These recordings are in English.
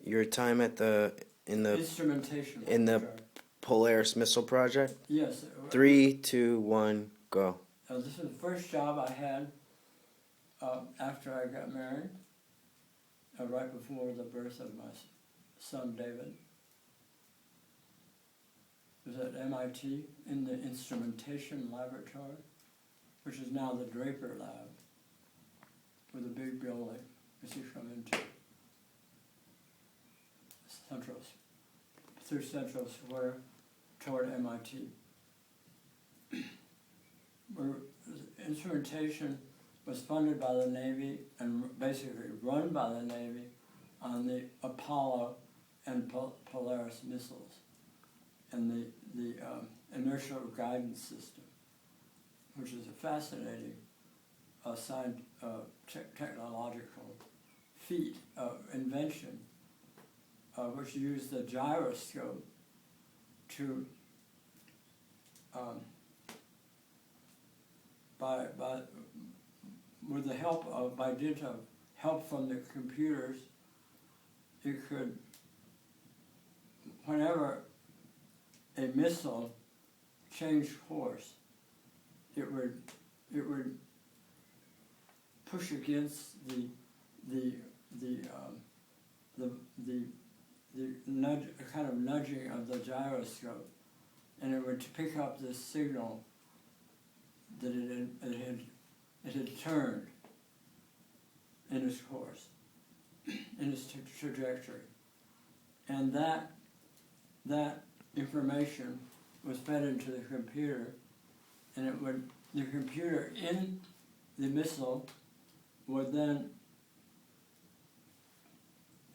your time at in the instrumentation project. Polaris missile project? Yes. 3, 2, 1, go. This was the first job I had after I got married, right before the birth of my son David. It was at MIT in the instrumentation laboratory, which is now the Draper Lab, with a big building as you come into through Central Square toward MIT. Instrumentation was funded by the Navy and basically run by the Navy on the Apollo and Polaris missiles and the inertial guidance system, which is a fascinating technological feat of invention, which used the gyroscope to with the help of, by dint of help from the computers, you could, whenever a missile changed course, it would push against the nudge, kind of nudging of the gyroscope, and it would pick up this signal that it had turned in its course, in its trajectory, and that information was fed into the computer, and the computer in the missile would then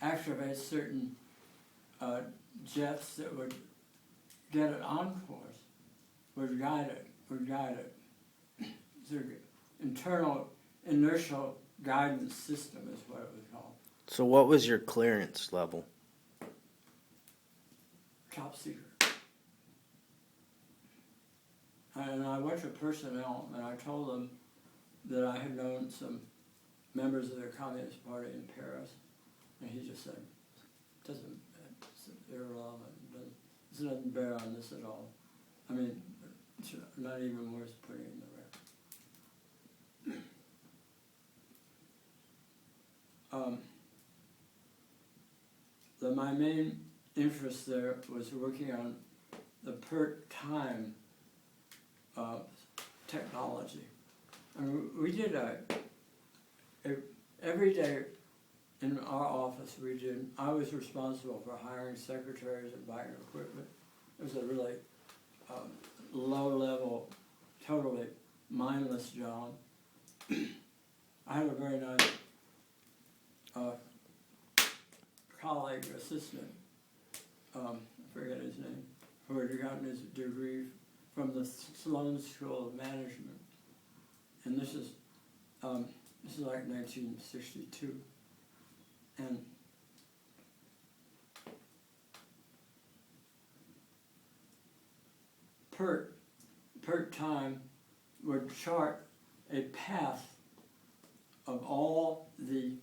activate certain jets that would get it on course, would guide it. The internal inertial guidance system is what it was called. So what was your clearance level? Top secret. And I went to personnel and I told them that I had known some members of the Communist Party in Paris, and he just said, it's irrelevant, it doesn't bear on this at all. I mean, it's not even worth putting in the record. My main interest there was working on the PERT time technology. And we did every day in our office I was responsible for hiring secretaries and buying equipment. It was a really low-level, totally mindless job. I had a very nice colleague, assistant, I forget his name, who had gotten his degree from the Sloan School of Management. And this is like 1962. And PERT time would chart a path of all the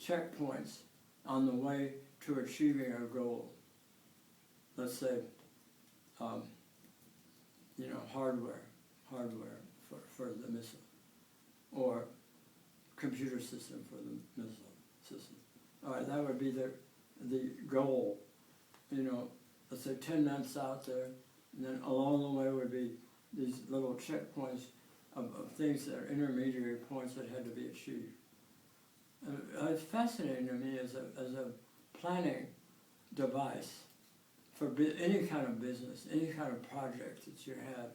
checkpoints on the way to achieving a goal. Let's say, hardware for the missile, or computer system for the missile system. All right, that would be the goal. Let's say 10 months out there, and then along the way would be these little checkpoints of things that are intermediary points that had to be achieved. It's fascinating to me as a planning device for any kind of business, any kind of project that you had.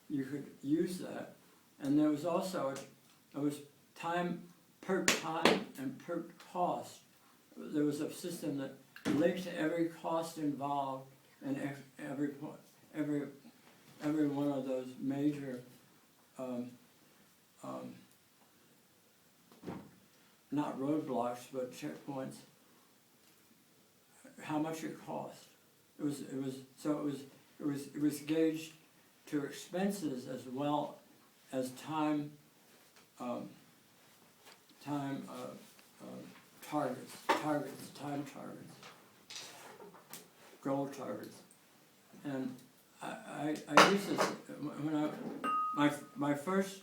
You could use that. And there was also, PERT time and PERT cost. There was a system that linked every cost involved and every one of those major not roadblocks but checkpoints, how much it cost. It was gauged to expenses as well as time time targets, goal targets. And I use this when my first,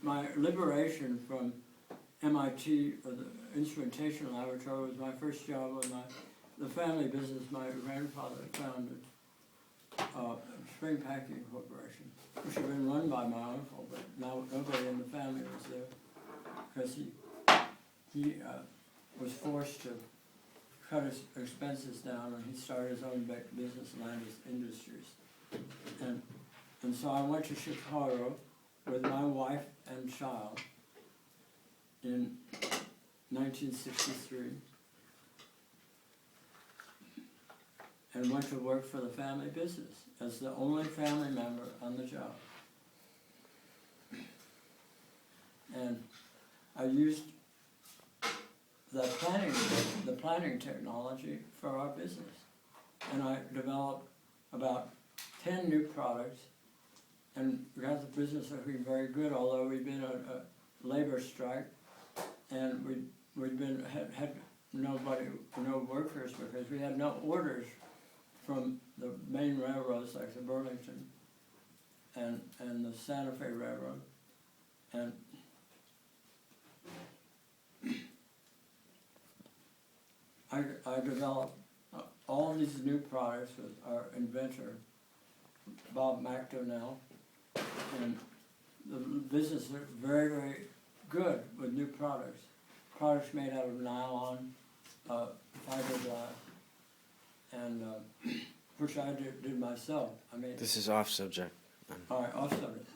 my liberation from MIT, or the instrumentation laboratory, was my first job with the family business my grandfather founded, Spring Packing Corporation, which had been run by my uncle, but now nobody in the family was there, because he was forced to cut his expenses down, and he started his own business, Landis Industries. And so I went to Chicago with my wife and child in 1963, and went to work for the family business as the only family member on the job. And I used the planning technology for our business. And I developed about 10 new products, and got the business looking very good, although we'd been a labor strike, and we'd had no workers, because we had no orders from the main railroads like the Burlington and the Santa Fe Railroad. And I developed all these new products with our inventor, Bob McDonnell, and the business looked very, very good with new products. Products made out of nylon, fiberglass, and which I did myself. I mean, This is off subject. all right, off subject.